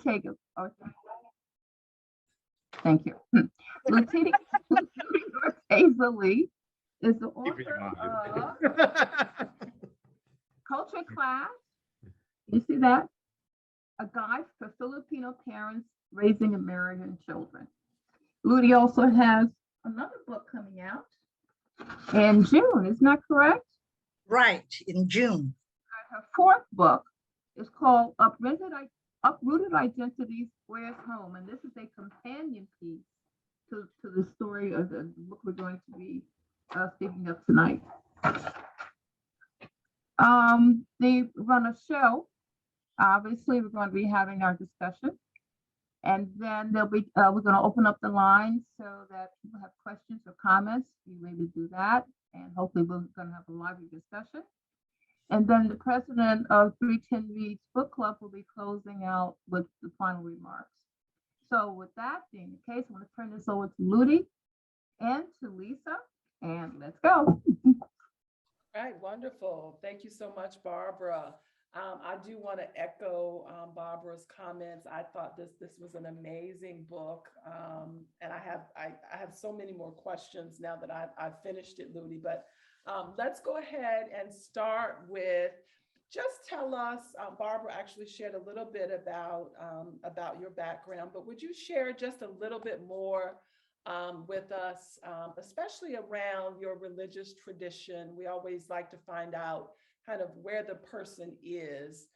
Ortega. Thank you. Lutie Orteza Lee is the author of Culture Class. You see that? A Guide for Filipino Parents Raising American Children. Lutie also has another book coming out in June, isn't that correct? Right, in June. Her fourth book is called Uprooted Identities, Where's Home? And this is a companion piece to the story of the book we're going to be speaking of tonight. They run a show. Obviously, we're going to be having our discussion. And then we're going to open up the lines so that people have questions or comments. You're able to do that. And hopefully we're going to have a lively discussion. And then the president of 310 Reads Book Club will be closing out with the final remarks. So with that being the case, I'm going to turn this over to Lutie and to Lisa, and let's go. All right, wonderful. Thank you so much, Barbara. I do want to echo Barbara's comments. I thought this was an amazing book, and I have so many more questions now that I've finished it, Lutie. But let's go ahead and start with just tell us. Barbara actually shared a little bit about your background, but would you share just a little bit more with us, especially around your religious tradition? We always like to find out kind of where the person is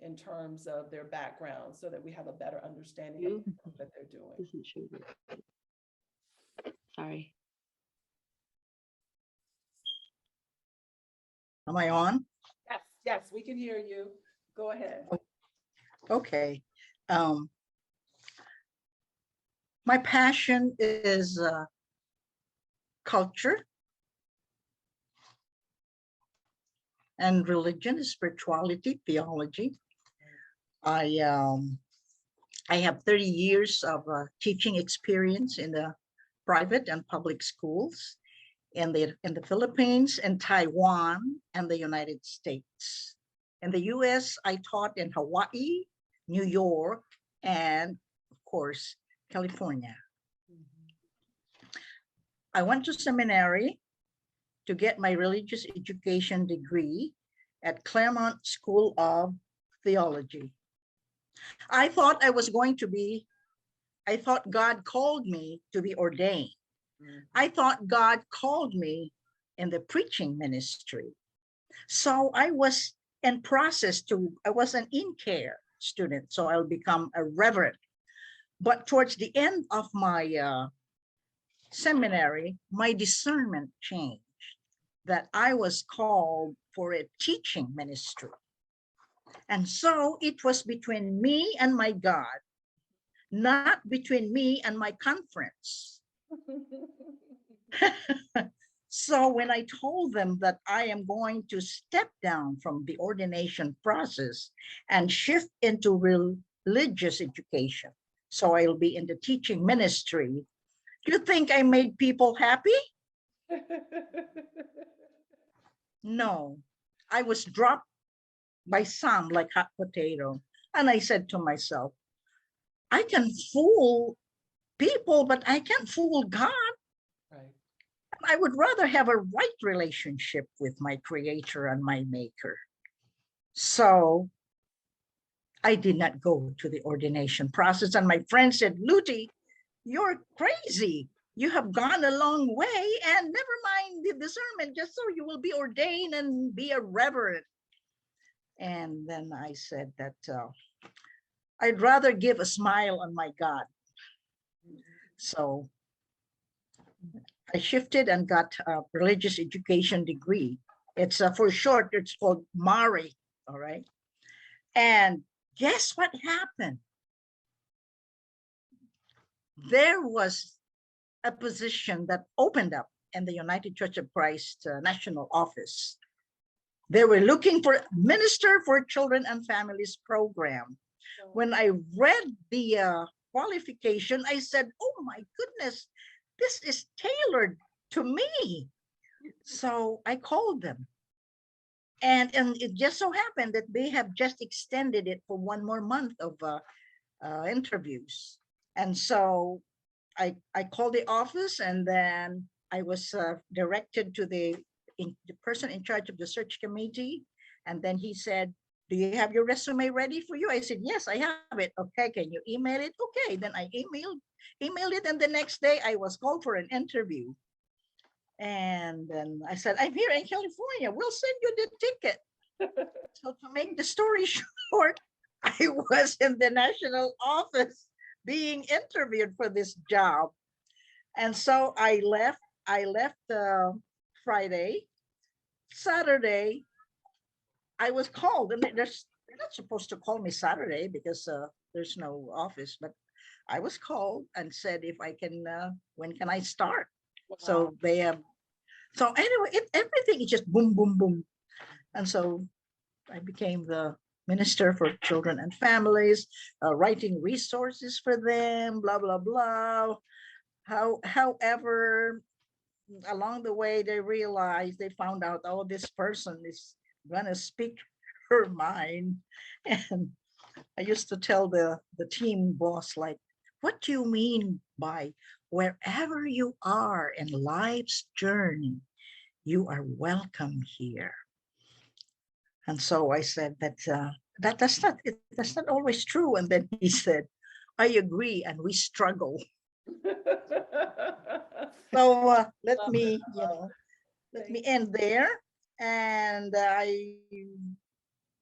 in terms of their background so that we have a better understanding of what they're doing. Sorry. Am I on? Yes, we can hear you. Go ahead. Okay. My passion is culture and religion, spirituality, theology. I have 30 years of teaching experience in the private and public schools in the Philippines and Taiwan and the United States. In the US, I taught in Hawaii, New York, and of course, California. I went to seminary to get my religious education degree at Claremont School of Theology. I thought God called me to be ordained. I thought God called me in the preaching ministry. So I was in process I was an in-care student, so I'll become a reverend. But towards the end of my seminary, my discernment changed, that I was called for a teaching ministry. And so it was between me and my God, not between me and my conference. So when I told them that I am going to step down from the ordination process and shift into religious education, so I'll be in the teaching ministry, do you think I made people happy? No, I was dropped by some like hot potato. And I said to myself, I can fool people, but I can't fool God. Right. I would rather have a right relationship with my creator and my maker. So I did not go to the ordination process. And my friend said, Lutie, you're crazy. You have gone a long way, and never mind the discernment, just so you will be ordained and be a reverend. And then I said that I'd rather give a smile on my God. So I shifted and got a religious education degree. It's for short, it's called MARI, all right? And guess what happened? There was a position that opened up in the United Church of Christ National Office. They were looking for Minister for Children and Families program. When I read the qualification, I said, oh my goodness, this is tailored to me. So I called them. And it just so happened that they have just extended it for one more month of interviews. And so I called the office, and then I was directed to the person in charge of the search committee. And then he said, "Do you have your resume ready for you?" I said, "Yes, I have it." "Okay, can you email it?" Okay, then I emailed it, and the next day I was called for an interview. And then I said, "I'm here in California. We'll send you the ticket." So to make the story short, I was in the national office being interviewed for this job. And so I left Friday. Saturday, I was called. And they're not supposed to call me Saturday because there's no office, but I was called and said if I can, when can I start? Wow. So they so anyway, everything is just boom, boom, boom. And so I became the minister for children and families, writing resources for them, blah, blah, blah. However, along the way, they found out, oh, this person is gonna speak her mind. And I used to tell the team boss, like, what do you mean by wherever you are in life's journey, you are welcome here? And so I said that's not always true. And then he said, I agree, and we struggle. So let Love me, it. I love it. let Thank me end there. And I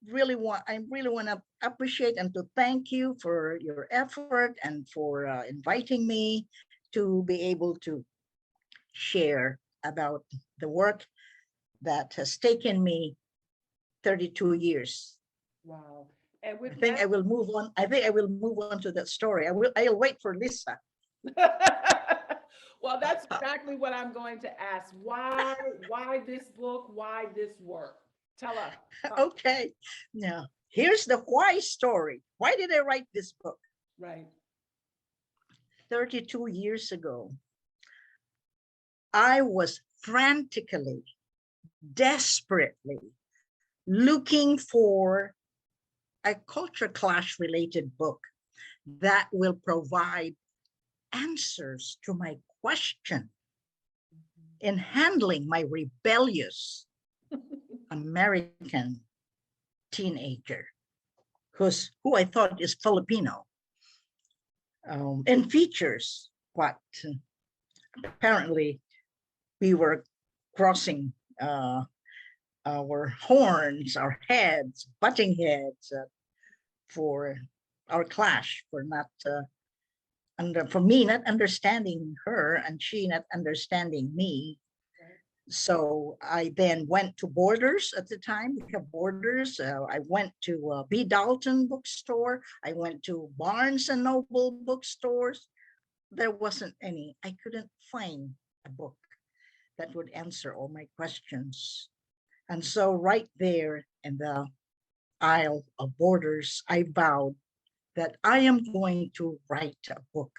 really want to appreciate and to thank you for your effort and for inviting me to be able to share about the work that has taken me 32 years. Wow. And I with think I that, will move on. I think I will move on to that story. I'll wait for Lisa. well, that's exactly what I'm going to ask. Why this book? Why this work? Tell us. Talk. Okay. Now, here's the why story. Why did I write this book? Right. 32 years ago, I was frantically, desperately looking for a culture clash related book that will provide answers to my question in handling my rebellious American teenager who I thought is Filipino, and features what apparently we were crossing our horns, our heads, butting heads for our clash, for not for me not understanding her and she not understanding me. So I then went to Borders at the time. We have Borders. I went to B. Dalton bookstore. I went to Barnes and Noble bookstores. There wasn't any. I couldn't find a book that would answer all my questions. And so right there in the aisle of Borders, I vowed that I am going to write a book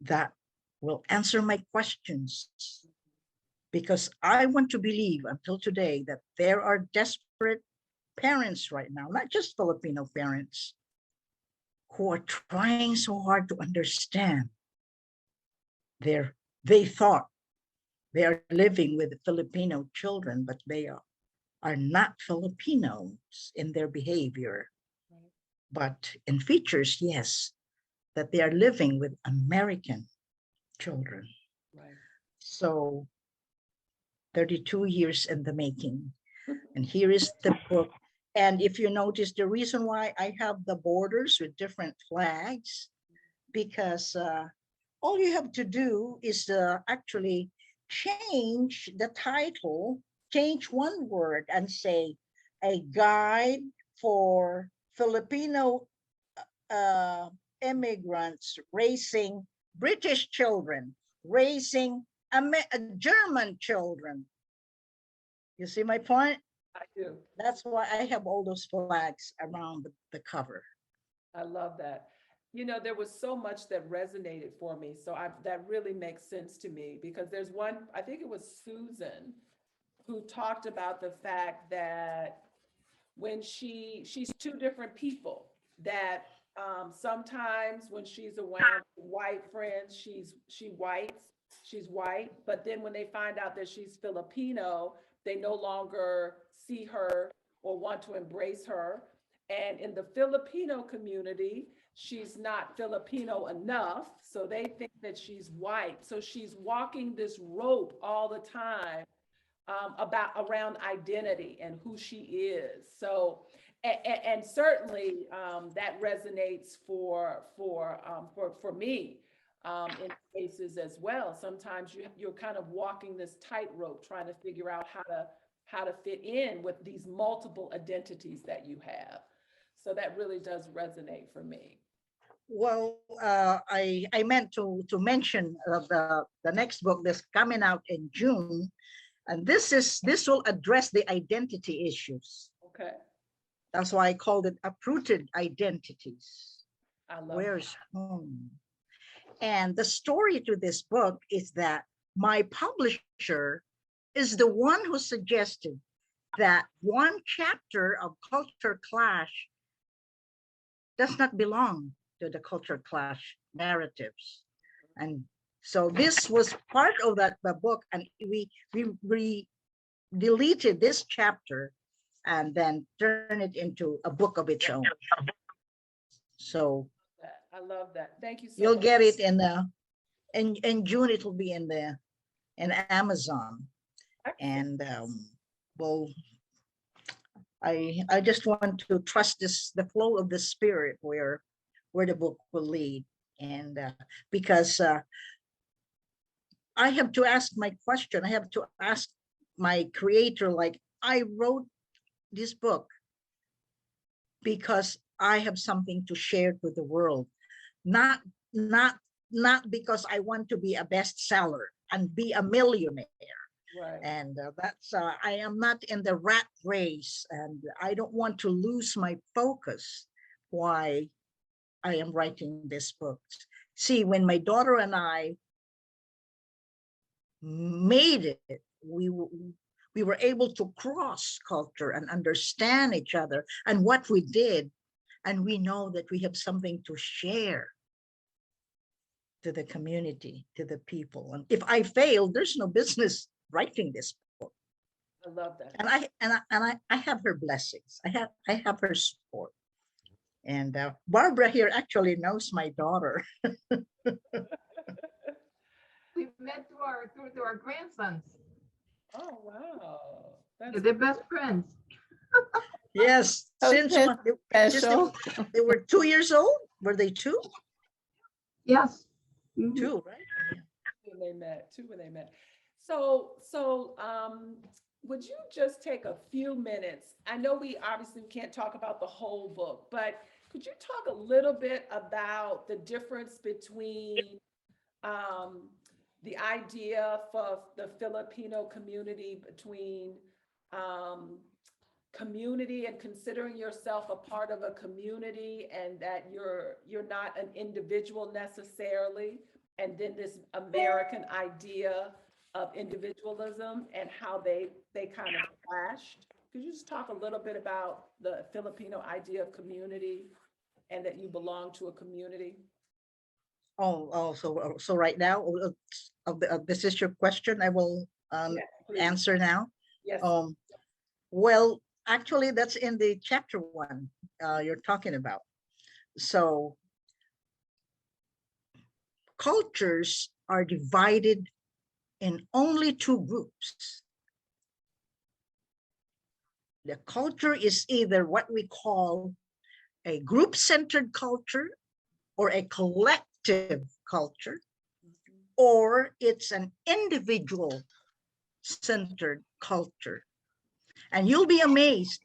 that will answer my questions, because I want to believe until today that there are desperate parents right now, not just Filipino parents, who are trying so hard to understand. They thought they are living with Filipino children, but they are not Filipinos in their behavior, but in features, yes, that they are living with American children. Right. So 32 years in the making. And here is the book. And if you notice, the reason why I have the borders with different flags, because all you have to do is actually change the title, change one word and say, a guide for Filipino uh, immigrants raising British children, raising German children. You see my point? I do. That's why I have all those flags around the cover. I love that. You know, there was so much that resonated for me. So that really makes sense to me because there's one, I think it was Susan who talked about the fact that when she's two different people, that sometimes when she's around white friends, she's white, but then when they find out that she's Filipino, they no longer see her or want to embrace her. And in the Filipino community, she's not Filipino enough, so they think that she's white. So she's walking this rope all the time, about around identity and who she is. So, and certainly that resonates for me in cases as well. Sometimes you're kind of walking this tightrope, trying to figure out how to fit in with these multiple identities that you have. So that really does resonate for me. Well, I meant to mention the next book that's coming out in June, and this will address the identity issues. Okay. That's why I called it Uprooted Identities. I love Where's home? And the story to this book is that my publisher is the one who suggested that one chapter of Culture Clash does not belong to the Culture Clash narratives. And so this was part of the book, and we deleted this chapter and then turn it into a book of its own. So that. I love that. Thank you so you'll much. get it in June. It will be in Amazon, and well, I just want to trust the flow of the spirit where the book will lead, and because I have to ask my question. I have to ask my creator, like, I wrote this book because I have something to share with the world, not because I want to be a bestseller and be a millionaire. Right. And that's I am not in the rat race, and I don't want to lose my focus why I am writing this book. See, when my daughter and I made it, we were able to cross culture and understand each other and what we did, and we know that we have something to share to the community, to the people. And if I fail, there's no business writing this book. I love that. And I have her blessings. I have her support. And Barbara here actually knows my daughter. We met through our grandsons. Oh, wow. They're best friends. Yes, since Special. they were 2 years old. Were they two? Yes. Mhm. Two, right? When they met, two when they met. So would you just take a few minutes? I know we obviously can't talk about the whole book, but could you talk a little bit about the difference between the idea for the Filipino community, between community and considering yourself a part of a community, and that you're not an individual necessarily, and then this American idea of individualism and how they kind of clashed? Could you just talk a little bit about the Filipino idea of community and that you belong to a community? So right now, this is your question. I will Please. answer now. Yes. Well, actually, that's in the chapter 1 you're talking about. So cultures are divided in only 2 groups. The culture is either what we call a group-centered culture or a collective culture, or it's an individual-centered culture. And you'll be amazed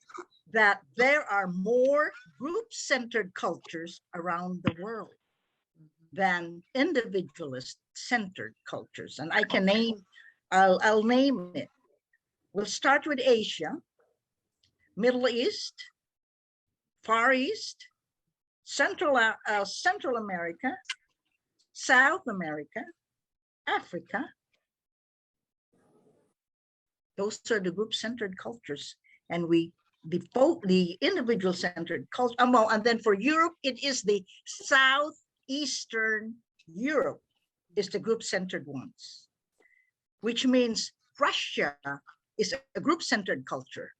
that there are more group-centered cultures around the world than individualist-centered cultures. And I can name, I'll name it. We'll start with Asia, Middle East, Far East, Central America, South America, Africa, Those are the group-centered cultures. And we default the individual-centered culture. Well, and then for Europe, it is the Southeastern Europe is the group-centered ones, which means Russia is a group-centered culture.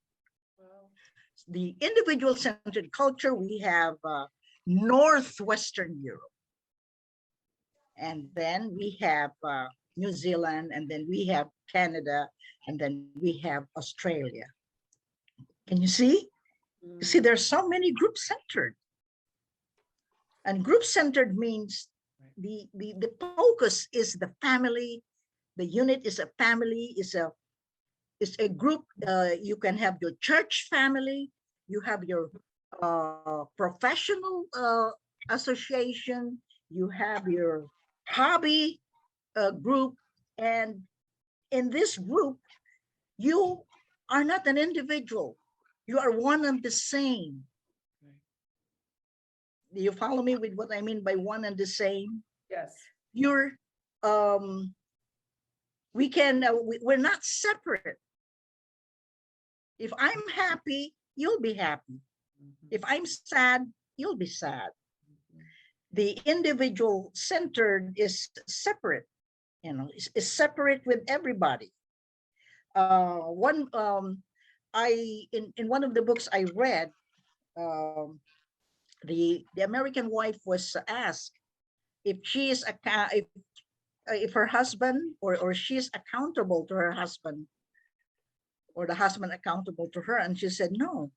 Wow. The individual-centered culture, we have Northwestern Europe. And then we have New Zealand, and then we have Canada, and then we have Australia. Can you see? You see, there's so many group-centered. And group-centered means the focus is the family. The unit is a family, is a group. You can have your church family. You have your professional association. You have your hobby group. And in this group, you are not an individual. You are one and the same. Do you follow me with what I mean by one and the same? Yes. You're, we're not separate. If I'm happy, you'll be happy. If I'm sad, you'll be sad. The individual centered is separate, you know, is separate with everybody. In one of the books I read, the American wife was asked if she is if her husband or she is accountable to her husband, or the husband accountable to her, and she said, no,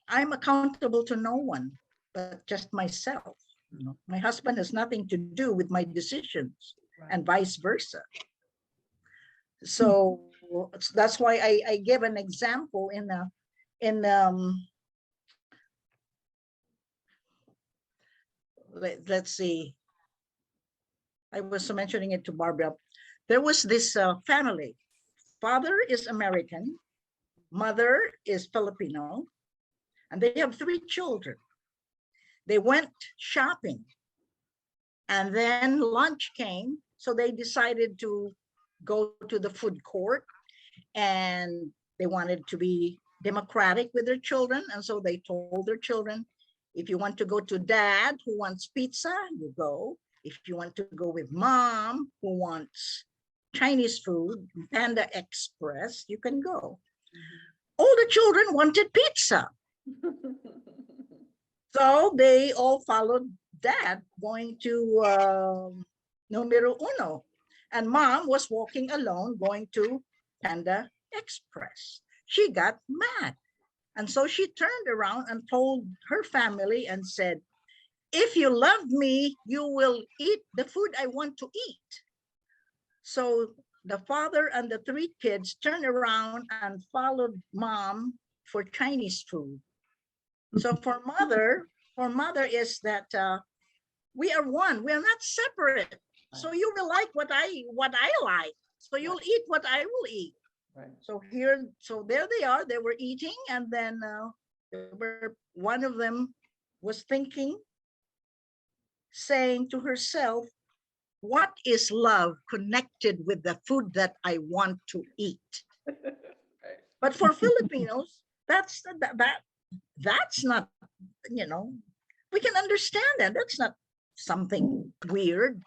I'm accountable to no one but just myself. You know, my husband has nothing to do with my decisions, Right. and vice versa. So that's why I give an example let's see. I was mentioning it to Barbara. There was this family. Father is American, mother is Filipino, and they have 3 children. They went shopping, and then lunch came, so they decided to go to the food court, and they wanted to be democratic with their children, and so they told their children, if you want to go to dad who wants pizza, you go. If you want to go with mom who wants Chinese food, Panda Express, you can go. All the children wanted pizza. So they all followed dad going to Numero Uno. And mom was walking alone going to Panda Express. She got mad. And so she turned around and told her family and said, if you love me, you will eat the food I want to eat. So the father and the 3 kids turned around and followed mom for Chinese food. So for mother is that we are one. We are not separate. So you will like what I like. So you'll eat what I will eat. Right. So there they are. They were eating, and then one of them was thinking, saying to herself, what is love connected with the food that I want to eat? Right. But for Filipinos, that's not, you know, we can understand that. That's not something weird.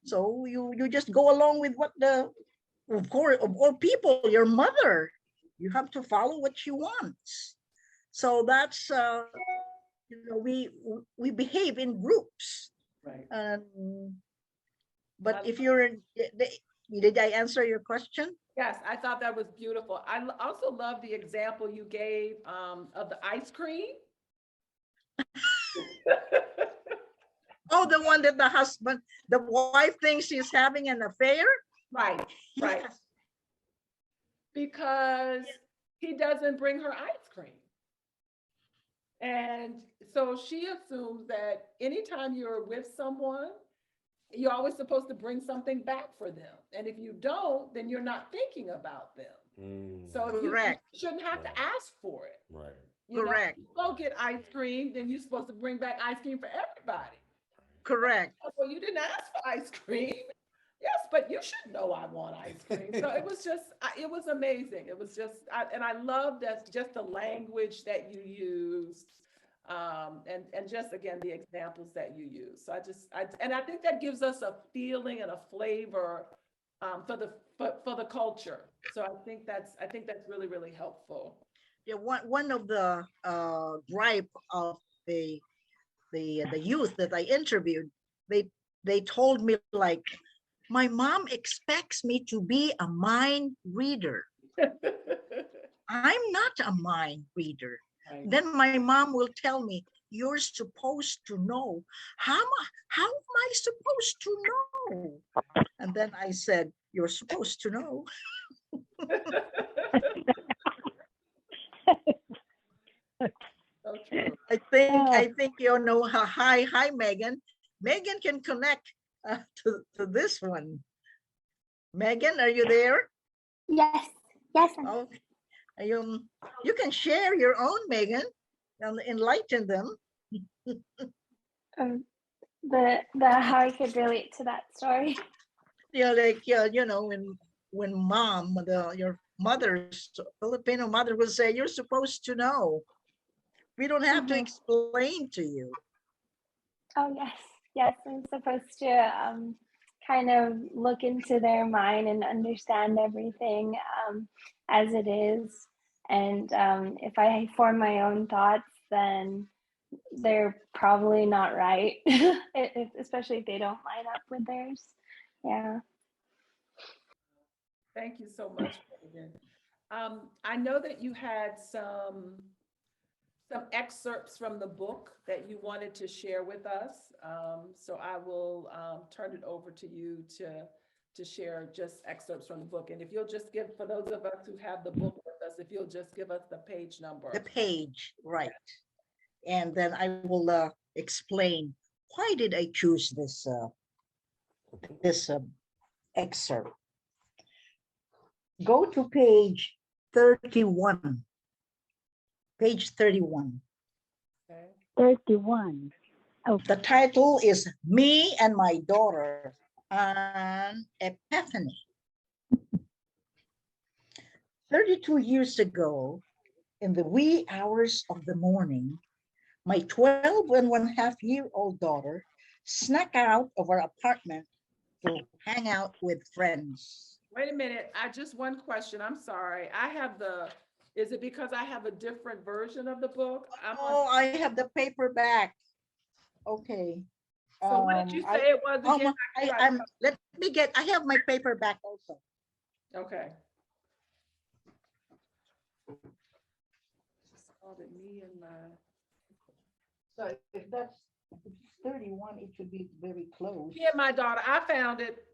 So you just go along with what of course, of all people, your mother, you have to follow what she wants. So that's, you know, we behave in groups. Right. But if you're, did I answer your question? Yes, I thought that was beautiful. I also love the example you gave of the ice cream. Oh, the one that the wife thinks she's having an affair? Right, right. Yes. Because he doesn't bring her ice cream. And so she assumes that anytime you're with someone, you're always supposed to bring something back for them. And if you don't, then you're not thinking about them. So if you shouldn't have to ask for it. Right. You know, Correct. if you go get ice cream, then you're supposed to bring back ice cream for everybody. Correct. Well, you didn't ask for ice cream. Yes, but you should know I want ice cream. So it was just, it was amazing. It was just, and I love that just the language that you used, and just again the examples that you use. So and I think that gives us a feeling and a flavor for the culture. So I think that's really really helpful. Yeah, one of the gripe of the the youth that I interviewed, they told me like, my mom expects me to be a mind reader. I'm not a mind reader. Right. Then my mom will tell me, you're supposed to know. How am I supposed to know? And then I said, you're supposed to know. So true. I think you know. Hi, Megan. Megan can connect to this one. Megan, are you there? Yes, yes. Oh, you can share your own, Megan, and enlighten them. Um, the how I could relate to that story. Yeah, like you know, when mom, your mother's Filipino mother will say, "You're supposed to know. We don't have to Mhm. explain to you." Oh yes, yes. I'm supposed to kind of look into their mind and understand everything as it is. And if I form my own thoughts, then they're probably not right, especially if they don't line up with theirs. Yeah. Thank you so much, Megan. I know that you had some excerpts from the book that you wanted to share with us. So I will turn it over to you to share just excerpts from the book. And if you'll just give, for those of us who have the book with us, if you'll just give us the page number. The page, right? And then I will explain why did I choose this excerpt. Go to page 31. Page 31. Okay. 31. The title is Me and My Daughter an Epiphany. 32 years ago, in the wee hours of the morning, my 12-and-1/2-year-old daughter snuck out of our apartment to hang out with friends. Wait a minute. One question. I'm sorry. Is it because I have a different version of the book? Oh, I have the paperback. Okay. So what did you say it was again? I have my paperback also. Okay. Just called it Me and My. So if that's 31, it should be very close. Me and My Daughter. I found it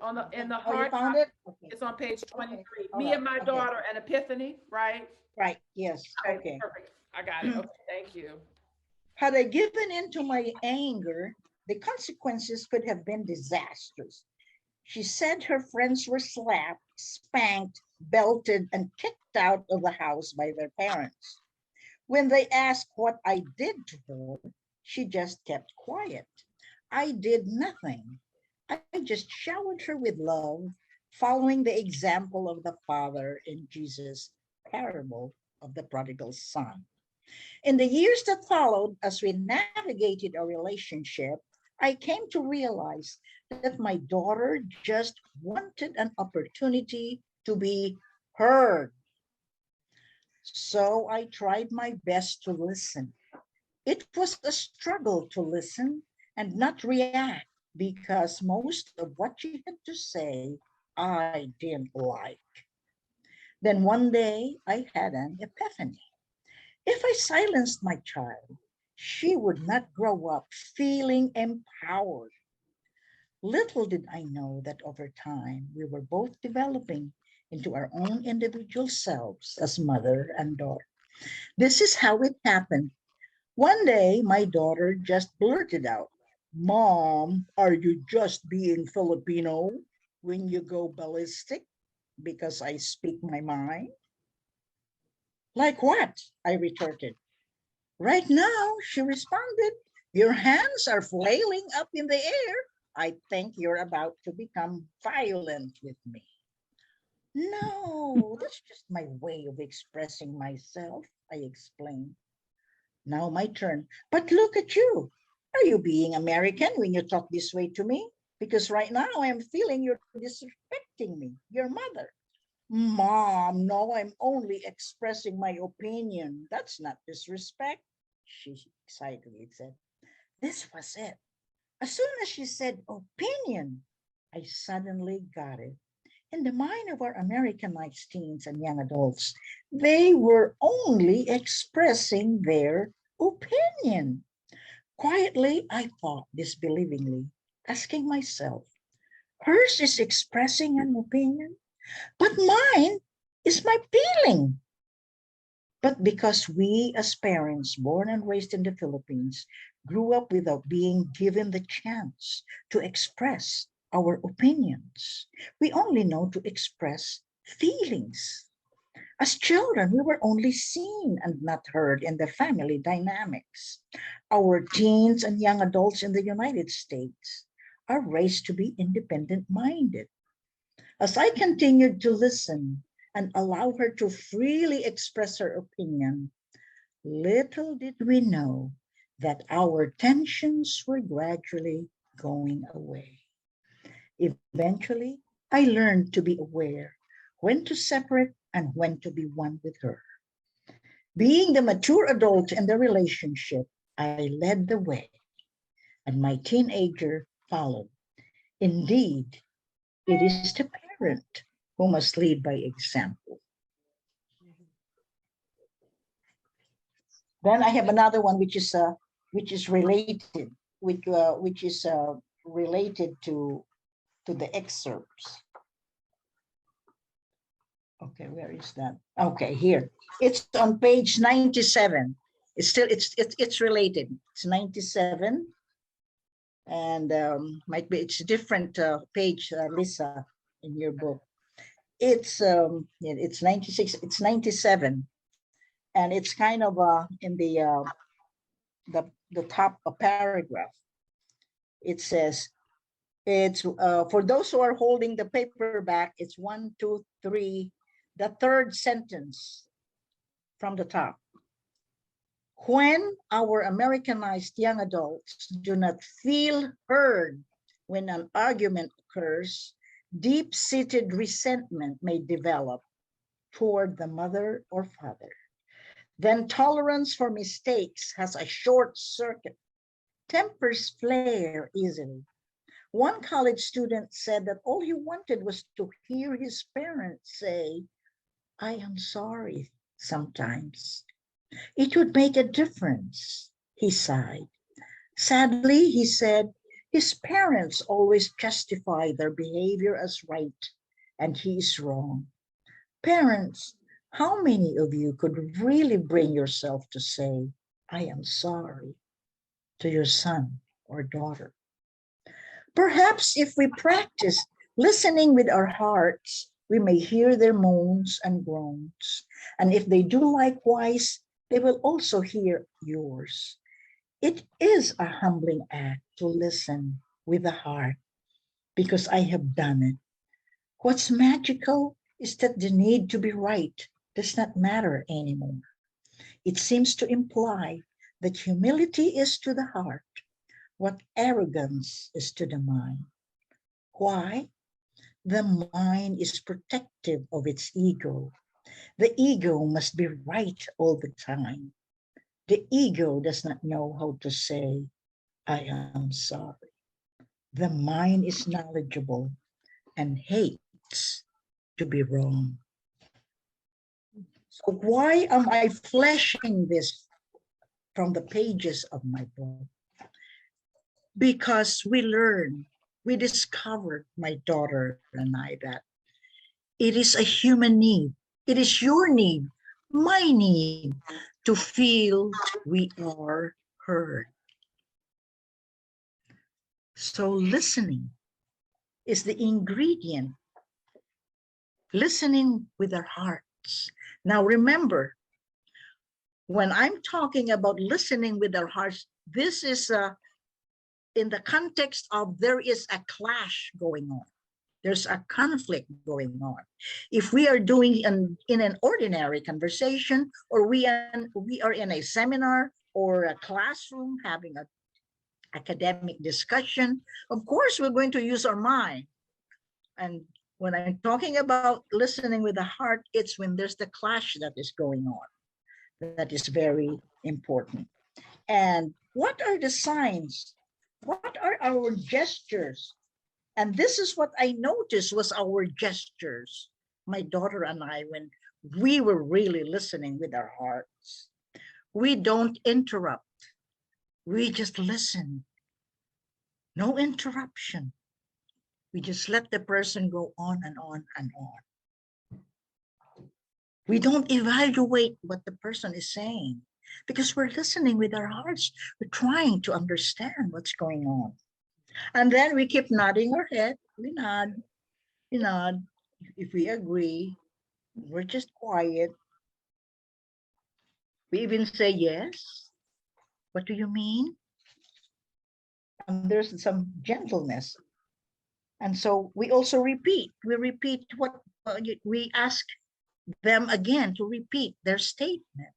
on in the Oh, you hard found copy. it? Okay. It's on page 23. All Me right, and My okay. Daughter an Epiphany, right? Right, yes, okay. Perfect. I got it. Okay, thank you. Had I given in to my anger, the consequences could have been disastrous. She said her friends were slapped, spanked, belted, and kicked out of the house by their parents. When they asked what I did to her, she just kept quiet. I did nothing. I just showered her with love, following the example of the father in Jesus' parable of the prodigal son. In the years that followed, as we navigated our relationship, I came to realize that my daughter just wanted an opportunity to be heard. So I tried my best to listen. It was a struggle to listen and not react because most of what she had to say, I didn't like. Then one day I had an epiphany. If I silenced my child, she would not grow up feeling empowered. Little did I know that over time, we were both developing into our own individual selves as mother and daughter. This is how it happened. One day, my daughter just blurted out, "Mom, are you just being Filipino when you go ballistic because I speak my mind?" "Like what?" I retorted. "Right now," she responded, "your hands are flailing up in the air. I think you're about to become violent with me. No, that's just my way of expressing myself, I explained. Now my turn. But look at you. Are you being American when you talk this way to me? Because right now I am feeling you're disrespecting me, your mother. Mom, no, I'm only expressing my opinion. That's not disrespect, she excitedly said. This was it. As soon as she said opinion, I suddenly got it. In the mind of our Americanized teens and young adults, they were only expressing their opinion. Quietly, I thought disbelievingly, asking myself, hers is expressing an opinion, but mine is my feeling. But because we, as parents born and raised in the Philippines, grew up without being given the chance to express our opinions, we only know to express feelings. As children, we were only seen and not heard in the family dynamics. Our teens and young adults in the United States are raised to be independent-minded. As I continued to listen and allow her to freely express her opinion, little did we know that our tensions were gradually going away. Eventually, I learned to be aware when to separate and when to be one with her. Being the mature adult in the relationship, I led the way, and my teenager followed. Indeed, it is the parent who must lead by example. Then I have another one which is related, which is related to the excerpts. Okay, where is that? Okay, here. It's on page 97. It's related. It's 97, and might be it's a different page, Lisa, in your book. It's 96. It's 97, and it's kind of in the top paragraph. It says, it's for those who are holding the paperback, it's 1, 2, 3, the third sentence from the top. When our Americanized young adults do not feel heard when an argument occurs, deep-seated resentment may develop toward the mother or father. Then tolerance for mistakes has a short circuit. Tempers flare easily. One college student said that all he wanted was to hear his parents say, I am sorry sometimes. It would make a difference, he sighed. Sadly, he said, his parents always justify their behavior as right, and he is wrong. Parents, how many of you could really bring yourself to say, I am sorry, to your son or daughter? Perhaps if we practice listening with our hearts, we may hear their moans and groans. And if they do likewise, they will also hear yours. It is a humbling act to listen with the heart, because I have done it. What's magical is that the need to be right does not matter anymore. It seems to imply that humility is to the heart what arrogance is to the mind. Why? The mind is protective of its ego. The ego must be right all the time. The ego does not know how to say, I am sorry. The mind is knowledgeable and hates to be wrong. So why am I fleshing this from the pages of my book? Because we discovered, my daughter and I, that it is a human need. It is your need, my need, to feel we are heard. So listening is the ingredient. Listening with our hearts. Now remember, when I'm talking about listening with our hearts, this is in the context of there is a clash going on. There's a conflict going on. If we are doing in an ordinary conversation, or we are in a seminar or a classroom having an academic discussion, of course, we're going to use our mind. And when I'm talking about listening with the heart, it's when there's the clash that is going on. That is very important. And what are the signs? What are our gestures? And this is what I noticed was our gestures, my daughter and I, when we were really listening with our hearts. We don't interrupt. We just listen. No interruption. We just let the person go on and on and on. We don't evaluate what the person is saying because we're listening with our hearts. We're trying to understand what's going on. And then we keep nodding our head. We nod. If we agree, we're just quiet. We even say yes. What do you mean? And there's some gentleness. And so we also repeat. We repeat what we ask them again to repeat their statement.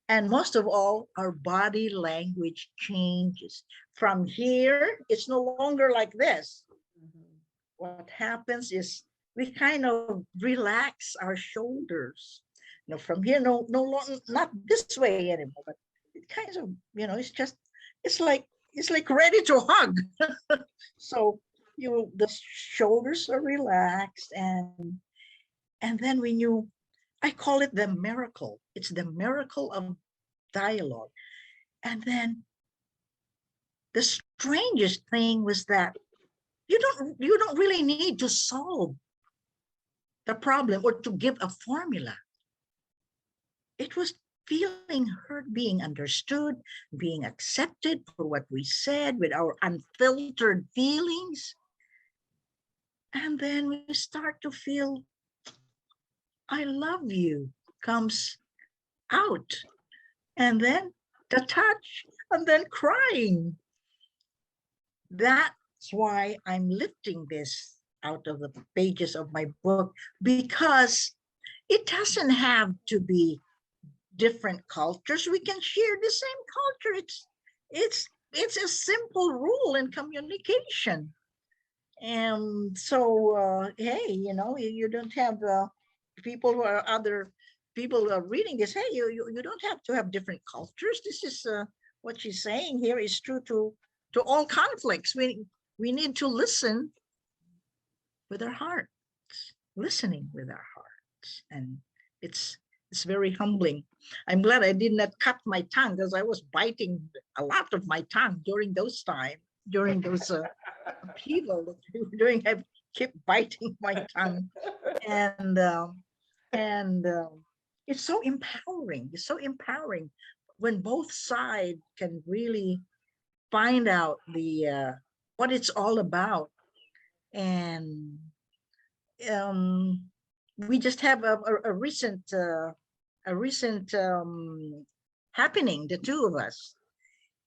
And most of all, our body language changes. From here, it's no longer like this. What happens is we kind of relax our shoulders. From here, no longer, not this way anymore, but it kind of, it's like ready to hug. So the shoulders are relaxed, and then I call it the miracle. It's the miracle of dialogue. And then the strangest thing was that you don't really need to solve the problem or to give a formula. It was feeling heard, being understood, being accepted for what we said with our unfiltered feelings. And then we start to feel, I love you comes out. And then the touch, and then crying. That's why I'm lifting this out of the pages of my book, because it doesn't have to be different cultures. We can share the same culture. It's a simple rule in communication. And so, hey, you don't have people who are other people are reading this. Hey, you don't have to have different cultures. This is what she's saying here is true to all conflicts. We need to listen with our hearts, listening with our hearts, and it's very humbling. I'm glad I did not cut my tongue, because I was biting a lot of my tongue during those upheaval. I kept biting my tongue, and it's so empowering. It's so empowering when both sides can really find out what it's all about. And we just have a recent happening, the two of us,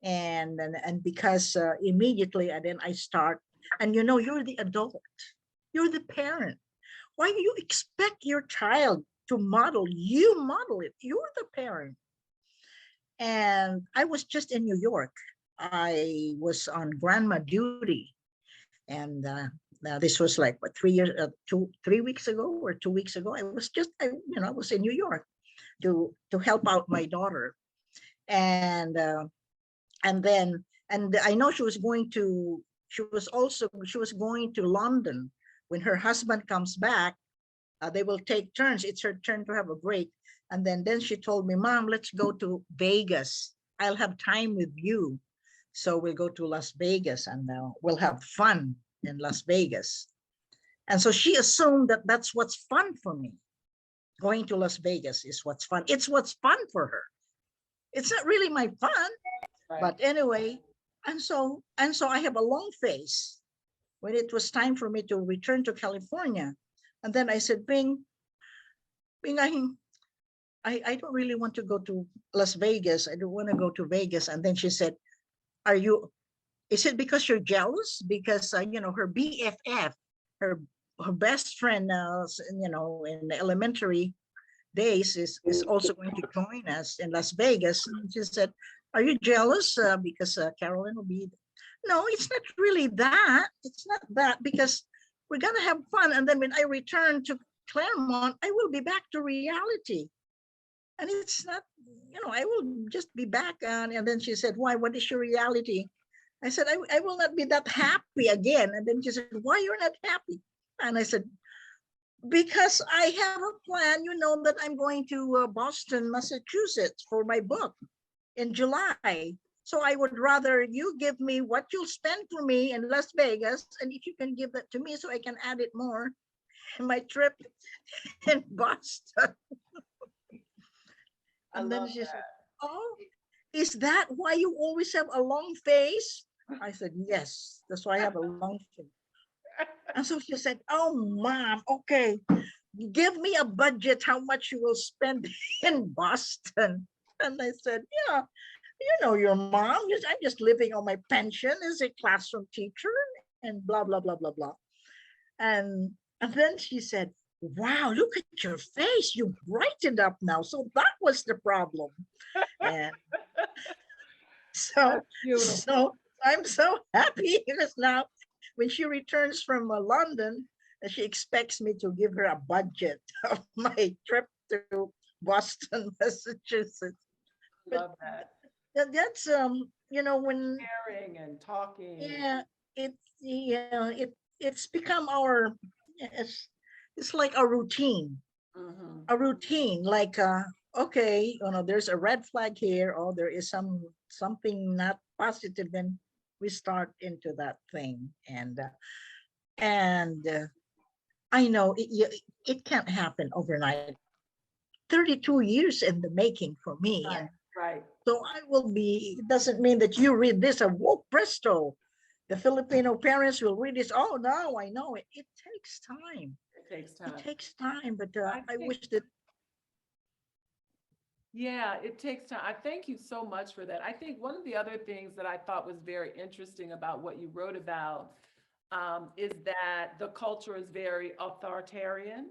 and because immediately, and then I start, and you're the adult, you're the parent. Why do you expect your child to model? You model it. You're the parent. And I was just in New York. I was on grandma duty, and now this was like what, 3 weeks ago or 2 weeks ago. I was in New York to help out my daughter, and I know she was going to London. When her husband comes back, they will take turns. It's her turn to have a break. And then she told me, Mom, let's go to Vegas. I'll have time with you. So we'll go to Las Vegas, and we'll have fun in Las Vegas. And so she assumed that that's what's fun for me. Going to Las Vegas is what's fun. It's what's fun for her. It's not really my fun. Right. But anyway, and so I have a long face when it was time for me to return to California. And then I said, Bing, I don't really want to go to Las Vegas. I don't want to go to Vegas. And then she said, are you is it because you're jealous? Because, you know, her BFF, her her best friend, you know, in the elementary days is also going to join us in Las Vegas. And she said, "Are you jealous because Carolyn will be?" No, it's not really that. It's not that, because we're gonna have fun, and then when I return to Claremont, I will be back to reality, and it's not. You know, I will just be back on. And then she said, "Why? What is your reality?" I said, I will not be that happy again." And then she said, "Why you're not happy?" And I said, "Because I have a plan, you know, that I'm going to Boston, Massachusetts for my book in July. So I would rather you give me what you'll spend for me in Las Vegas, and if you can give that to me so I can add it more in my trip in Boston." I And then love she said, that. "Oh, is that why you always have a long face?" I said, "Yes, that's why I have a long face." And so she said, "Oh, Mom, okay, give me a budget how much you will spend in Boston." And I said, "Yeah, you know your mom. I'm just living on my pension as a classroom teacher and blah, blah, blah, blah, blah." And then she said, "Wow, look at your face. You brightened up now. So that was the problem." And so, That's beautiful. so I'm so happy because now when she returns from London, she expects me to give her a budget of my trip to Boston, Massachusetts. But Love that. that's you know, when Sharing and talking. yeah, it's become our, it's like Mhm. a routine, like okay, you know, there's a red flag here, or there is something not positive, then we start into that thing. And I know it can't happen overnight. 32 years in the making for me. Right, And right. so I will be, it doesn't mean that you read this and whoa, presto, the Filipino parents will read this. Oh, no, I know it. It takes time. It takes It time. takes time, but I I think, wish that. yeah, it takes time. I thank you so much for that. I think one of the other things that I thought was very interesting about what you wrote about is that the culture is very authoritarian.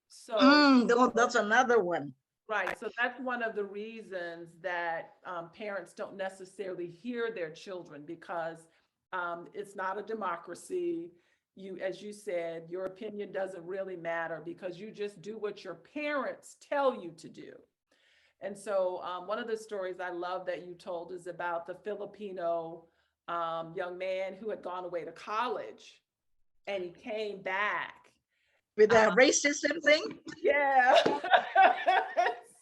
So, Oh, that's another one. right. So that's one of the reasons that parents don't necessarily hear their children because it's not a democracy. You, as you said, your opinion doesn't really matter because you just do what your parents tell you to do. And so one of the stories I love that you told is about the Filipino young man who had gone away to college and he came back. With Uh, the racism thing? yeah.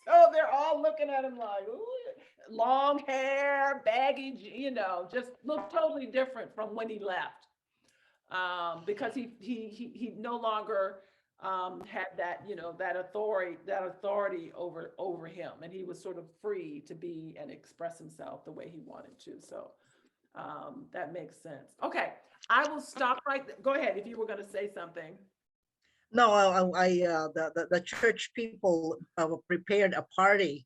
So they're all looking at him like, ooh, long hair, baggy, you know, just looked totally different from when he left. Because he no longer had that, you know, that authority over him, and he was sort of free to be and express himself the way he wanted to. So that makes sense. Okay, I will stop right there. Go ahead if you were going to say something. No, the church people prepared a party,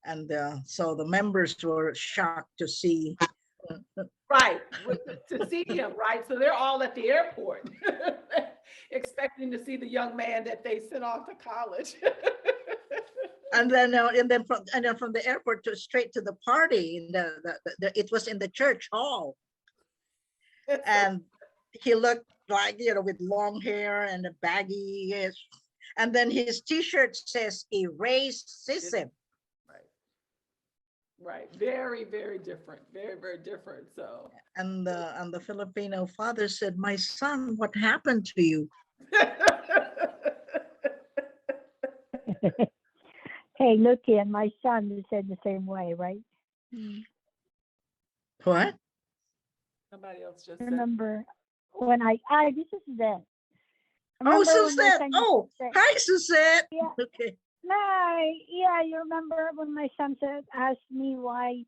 and so the members were shocked to see. Right, to see him, right? So they're all at the airport expecting to see the young man that they sent off to college. And then from the airport to straight to the party. In it was in the church hall, and he looked like, you know, with long hair and a baggy, and then his T-shirt says "Erase Racism." Right, right. Very, very different. Very, very different. So. And the Filipino father said, "My son, what happened to you?" Hey, Lutie and my son said the same way, right? What? Somebody else just said. Remember when this is Suzette. Oh, Remember when my Suzette. son Oh, said, hi, Suzette. yeah, Okay. no, yeah, you remember when my son asked me why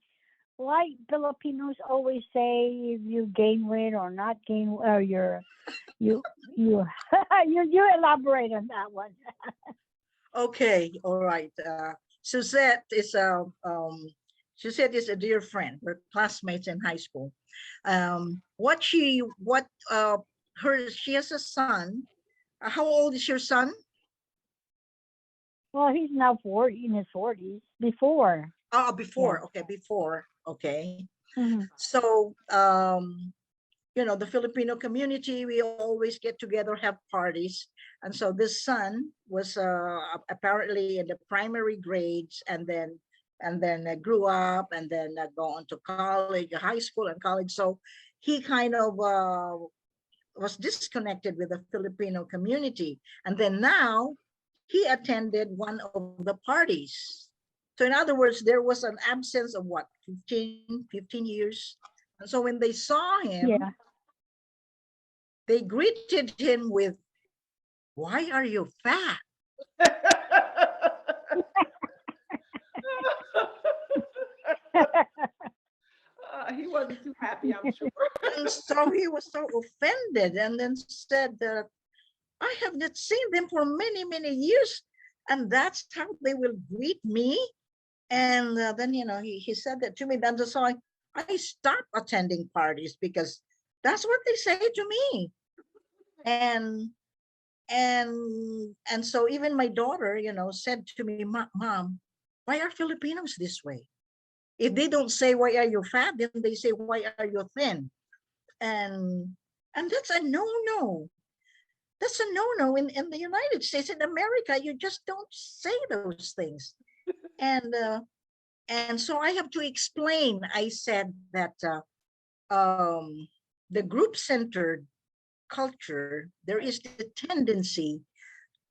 Filipinos always say if you gain weight or not gain, or you you elaborate on that one. Okay. All right. Suzette is She said is a dear friend. We're classmates in high school. She has a son. How old is your son? Well, he's now 40, in his 40s. Before. Oh, Yeah. before. Okay, before. Okay. Mhm. So, the Filipino community, we always get together, have parties. And so this son was apparently in the primary grades, and then grew up, and then go on to college, high school and college. So he kind of was disconnected with the Filipino community. And then now he attended one of the parties. So in other words, there was an absence of what, 15 years. And so when they saw him, Yeah. they greeted him with, "Why are you fat?" He wasn't too happy, I'm sure. And so he was so offended, and then said that I have not seen them for many, many years, and that's how they will greet me. And then, he said that to me. That's so I stopped attending parties, because that's what they say to me. And so even my daughter, said to me, Mom, why are Filipinos this way? If they don't say, why are you fat? Then they say, why are you thin? And that's a no-no. That's a no-no in the United States. In America, you just don't say those things. And so I have to explain. I said that the group-centered culture, there is the tendency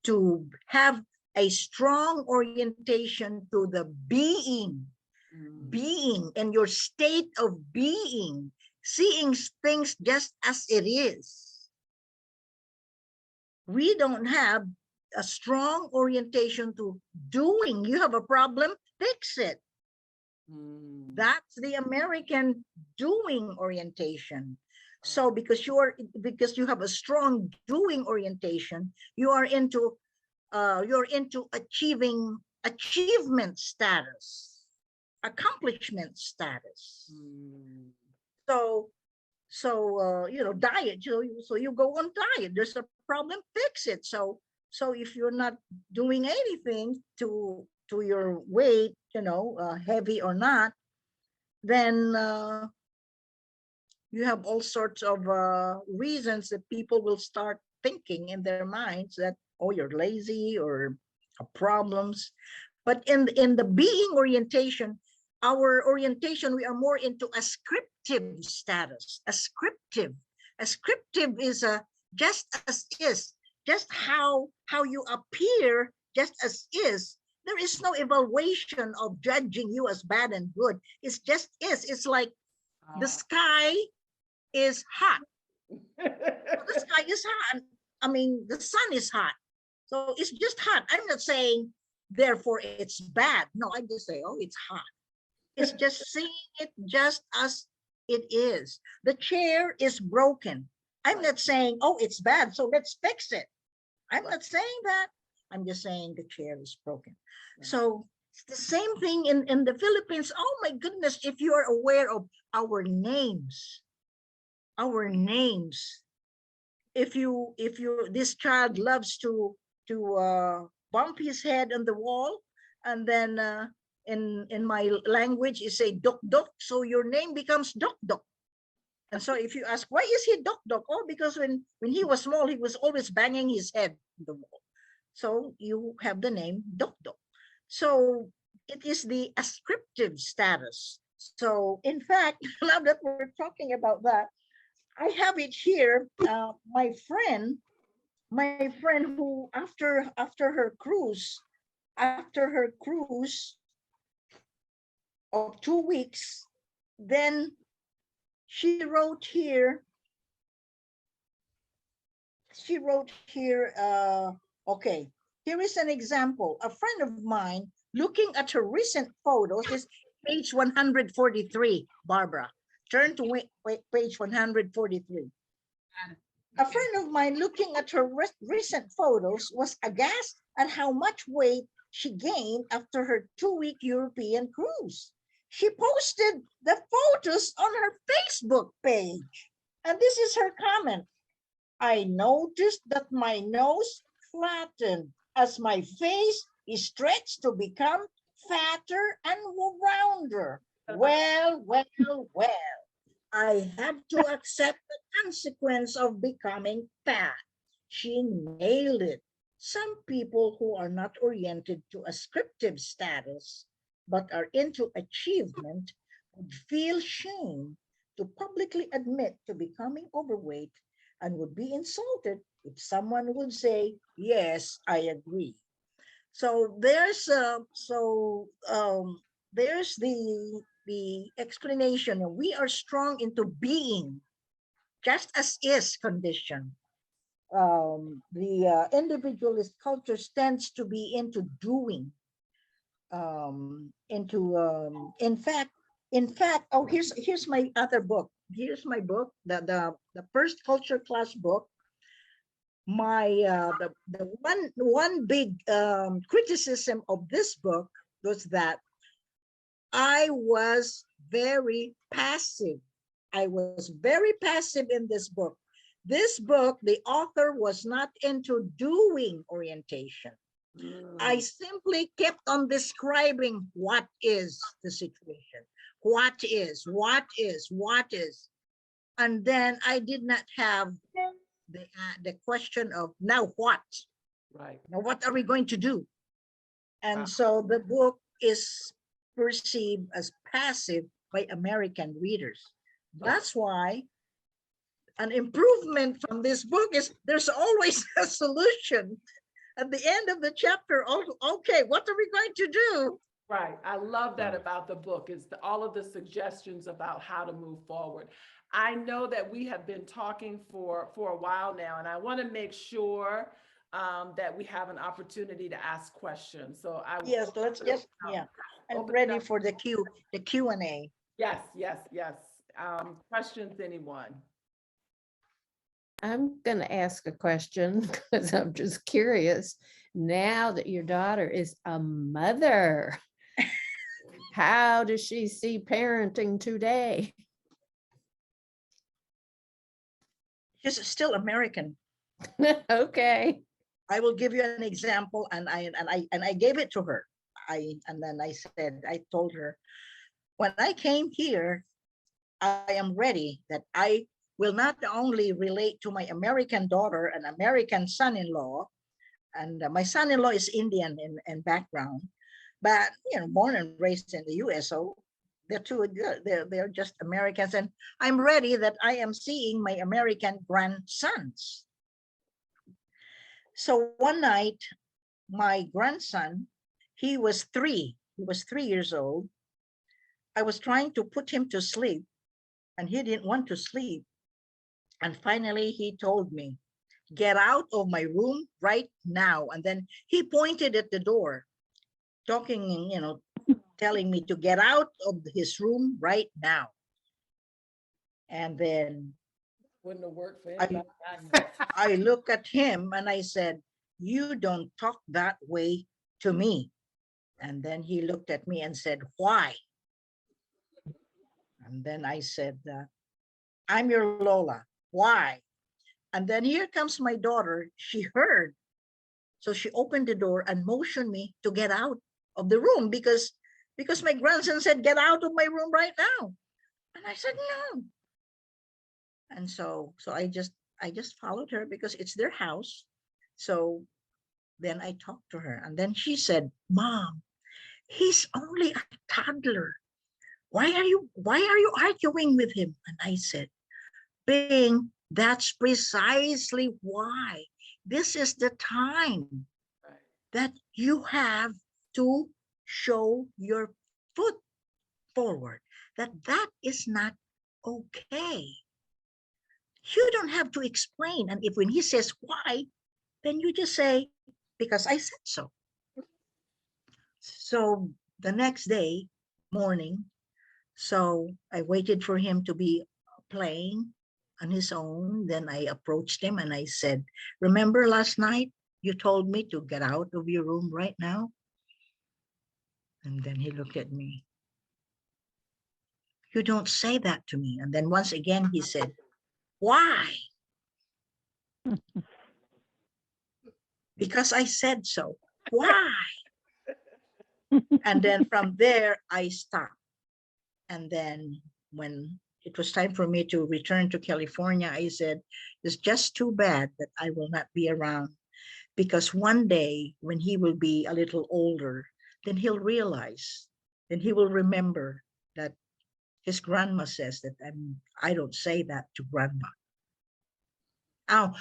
to have a strong orientation to the being and your state of being, seeing things just as it is. We don't have a strong orientation to doing. You have a problem, fix it. That's the American doing orientation. So because you have a strong doing orientation, you're into achieving achievement status, accomplishment status. So diet. So you go on diet. There's a problem, fix it. So if you're not doing anything to your weight, heavy or not, then you have all sorts of reasons that people will start thinking in their minds that, oh, you're lazy or problems. But in the being orientation, our orientation, we are more into ascriptive status. Ascriptive is just as is, just how you appear, just as is. There is no evaluation of judging you as bad and good. It's just is. It's like the sky is hot. The sky is hot. I mean, the sun is hot. So it's just hot. I'm not saying, therefore, it's bad. No, I just say, oh, it's hot. It's just seeing it just as it is. The chair is broken. I'm not saying, oh, it's bad, so let's fix it. I'm not saying that. I'm just saying the chair is broken. So it's the same thing in the Philippines. Oh my goodness, if you are aware of our names. If this child loves to bump his head on the wall, and then in my language you say dok dok, so your name becomes dok dok. And so if you ask, why is he dok dok? Oh, because when he was small, he was always banging his head on the wall. So you have the name dok dok. So it is the ascriptive status. So in fact, now that we're talking about that, I have it here. My friend who after her cruise of 2 weeks, then she wrote here. Okay, here is an example. A friend of mine, looking at her recent photos, is page 143, Barbara. Turn to page 143. A friend of mine, looking at her recent photos, was aghast at how much weight she gained after her 2-week European cruise. she posted the photos on her Facebook page. And this is her comment. I noticed that my nose flattened as my face is stretched to become fatter and rounder. Well, well, well. I had to accept the consequence of becoming fat. She nailed it. Some people who are not oriented to ascriptive status, but are into achievement, would feel shame to publicly admit to becoming overweight and would be insulted if someone would say, yes, I agree. So there's the explanation. We are strong into being, just as is condition. The individualist culture tends to be into doing, in fact, oh, here's my other book. Here's my book, the first culture class book. My the one big criticism of this book was that I was very passive. I was very passive in this book. This book, the author was not into doing orientation. I simply kept on describing what is the situation. What is. And then I did not have the question of now what? Right. Now what are we going to do? And Wow. so the book is perceived as passive by American readers. That's why an improvement from this book is there's always a solution at the end of the chapter. Okay, what are we going to do? Right. I love that about the book is all of the suggestions about how to move forward. I know that we have been talking for a while now, and I want to make sure that we have an opportunity to ask questions. So I will Yes, let's just, yeah. I'm open it ready up. for the Q&A. Yes. Questions, anyone? I'm going to ask a question because I'm just curious. Now that your daughter is a mother, how does she see parenting today? She's still American. Okay. I will give you an example, and I gave it to her. I told her, when I came here, I am ready that I will not only relate to my American daughter and American son-in-law, and my son-in-law is Indian in background, but born and raised in the U.S. So they're just Americans, and I'm ready that I am seeing my American grandsons. So one night, my grandson, he was 3 years old. I was trying to put him to sleep, and he didn't want to sleep. And finally, he told me, "Get out of my room right now." And then he pointed at the door, talking, telling me to get out of his room right now. And then Wouldn't have worked for anybody. I look at him and I said, "You don't talk that way to me." And then he looked at me and said, "Why?" And then I said, "I'm your Lola. Why?" And then here comes my daughter. She heard. So she opened the door and motioned me to get out of the room because my grandson said, "Get out of my room right now." And I said, "No." And so I just followed her because it's their house. So then I talked to her, and then she said, "Mom, he's only a toddler. Why are you arguing with him?" And I said, "Bing, that's precisely why. This is the time that you have to show your foot forward, that is not okay. You don't have to explain. And if when he says why, then you just say, because I said so." So the next day morning, so I waited for him to be playing on his own. Then I approached him and I said, "Remember last night you told me to get out of your room right now?" And then he looked at me. you don't say that to me. And then once again, he said, why? Because I said so. Why? And then from there, I stopped. And then when it was time for me to return to California, I said, it's just too bad that I will not be around, because one day when he will be a little older, then he'll realize, then he will remember that his grandma says that I don't say that to grandma. And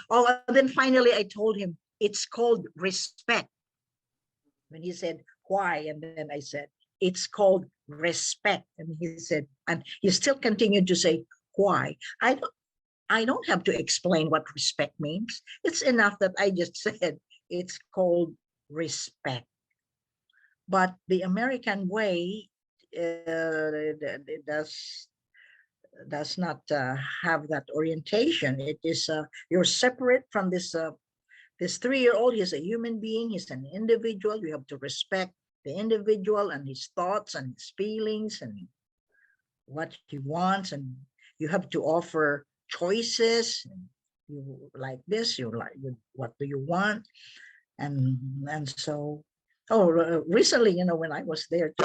then finally I told him, it's called respect. When he said, why? And then I said, it's called respect. And he said, and he still continued to say, why? I don't have to explain what respect means. It's enough that I just said it's called respect. But the American way does not have that orientation. It is you're separate from this 3-year-old. He's a human being. He's an individual. You have to respect the individual and his thoughts and his feelings and what he wants, and you have to offer choices. You like this, you like, what do you want? And so, recently, when I was there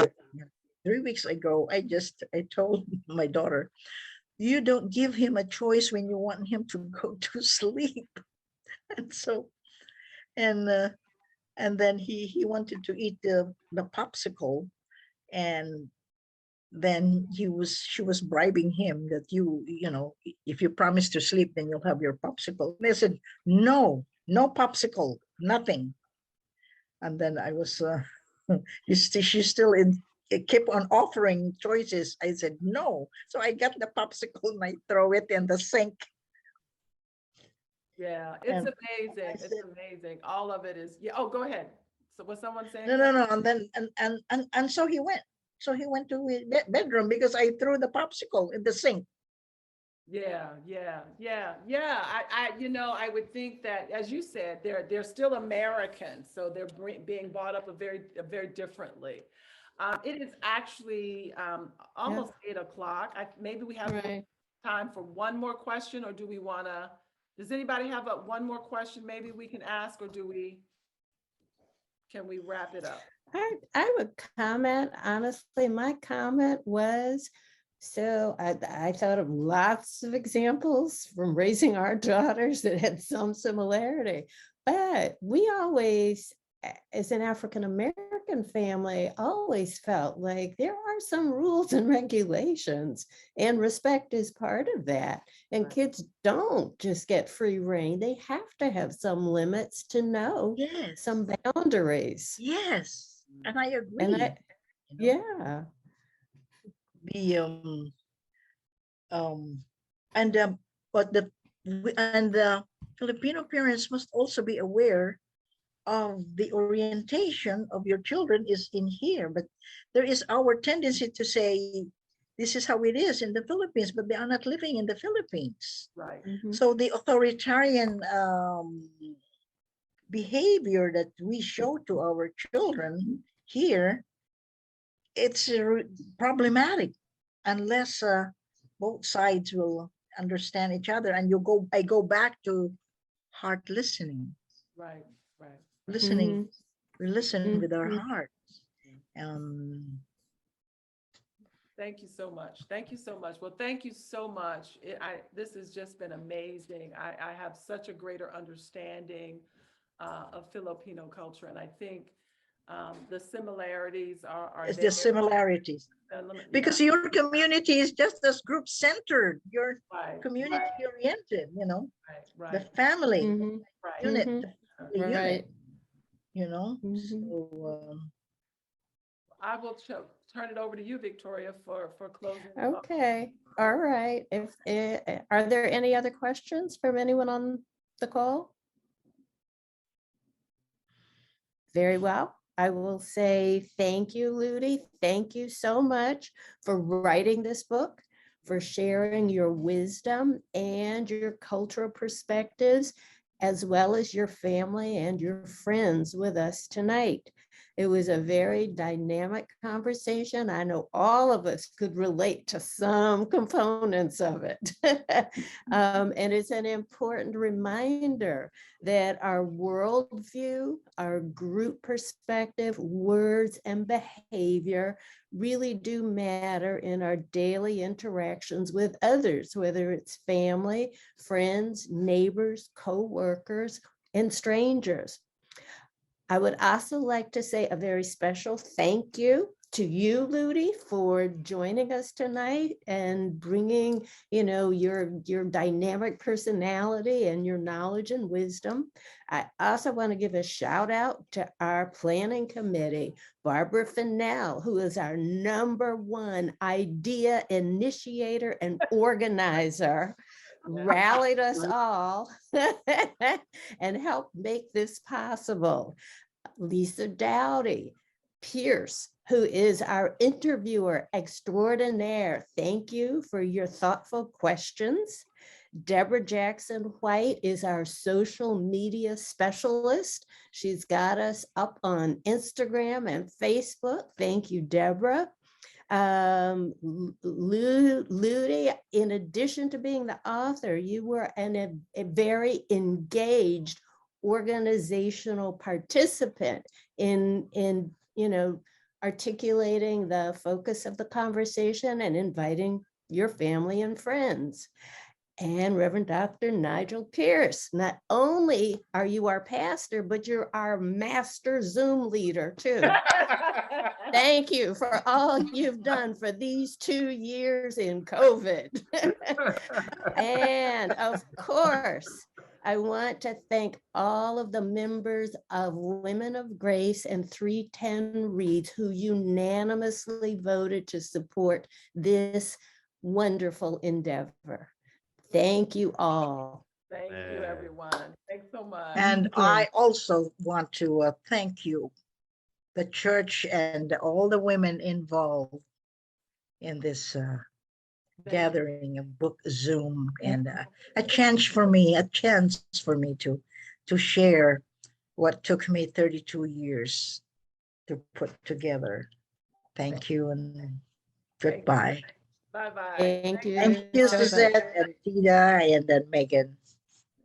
3 weeks ago, I told my daughter, you don't give him a choice when you want him to go to sleep. And so, and then he wanted to eat the popsicle, and then she was bribing him that if you promise to sleep, then you'll have your popsicle. And I said, no popsicle, nothing. And then I was she's still kept on offering choices. I said no. So I got the popsicle and I throw it in the sink. Yeah, it's And amazing. It's amazing. All of it is, yeah. Oh, go ahead. So was someone saying? No. And then and so he went. So he went to his bedroom because I threw the popsicle in the sink. Yeah. I would think that, as you said, they're still Americans, so they're being brought up very differently. It is actually almost 8 o'clock. Maybe we have Right. time for one more question, or do we want to? Does anybody have one more question maybe we can ask, or can we wrap it up? I would comment, honestly, my comment was, so I thought of lots of examples from raising our daughters that had some similarity, but we always, as an African-American family, always felt like there are some rules and regulations, and respect is part of that. And Right. kids don't just get free reign. They have to have some limits to know Yes. some boundaries. Yes. And I agree. And yeah. The Filipino parents must also be aware of the orientation of your children is in here, but there is our tendency to say this is how it is in the Philippines, but they are not living in the Philippines. Right. So the authoritarian behavior that we show to our children here, it's problematic unless both sides will understand each other. And I go back to heart listening. Right. Listening. We listen with our Mhm. heart. Thank you so much. Well, thank you so much. This has just been amazing. I have such a greater understanding of Filipino culture, and I think the similarities are It's there. the similarities. Because your community is just as group centered. Your community oriented, Right. the family Right. unit, the Right. unit, so I will turn it over to you, Victoria, for closing. Okay. All right. Are there any other questions from anyone on the call? Very well. I will say thank you, Lutie. Thank you so much for writing this book, for sharing your wisdom and your cultural perspectives, as well as your family and your friends with us tonight. It was a very dynamic conversation. I know all of us could relate to some components of it. And it's an important reminder that our worldview, our group perspective, words, and behavior really do matter in our daily interactions with others, whether it's family, friends, neighbors, co-workers, and strangers. I would also like to say a very special thank you to you, Lutie, for joining us tonight and bringing, your dynamic personality and your knowledge and wisdom. I also want to give a shout out to our planning committee, Barbara Fennell, who is our #1 idea initiator and organizer, rallied us all and helped make this possible. Lisa Dowdy, Pierce, who is our interviewer extraordinaire. Thank you for your thoughtful questions. Deborah Jackson White is our social media specialist. She's got us up on Instagram and Facebook. Thank you, Deborah. Lutie, in addition to being the author, you were a very engaged organizational participant in articulating the focus of the conversation and inviting your family and friends. And Reverend Dr. Nigel Pierce, not only are you our pastor, but you're our master Zoom leader too. Thank you for all you've done for these 2 years in COVID. And of course, I want to thank all of the members of Women of Grace and 310 Reads who unanimously voted to support this wonderful endeavor. Thank you all. Thank you, everyone. Thanks so much. And I also want to thank you, the church and all the women involved in this gathering of book Zoom, and a chance for me to share what took me 32 years to put together. Thank you and goodbye. Bye-bye. Thank you. Thank you, Suzette and Tita and then Megan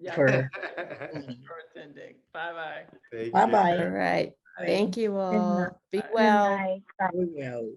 Yeah, for for attending. Bye-bye. bye-bye. All right. Thank you night. all. Be Good well. night. Bye. We will.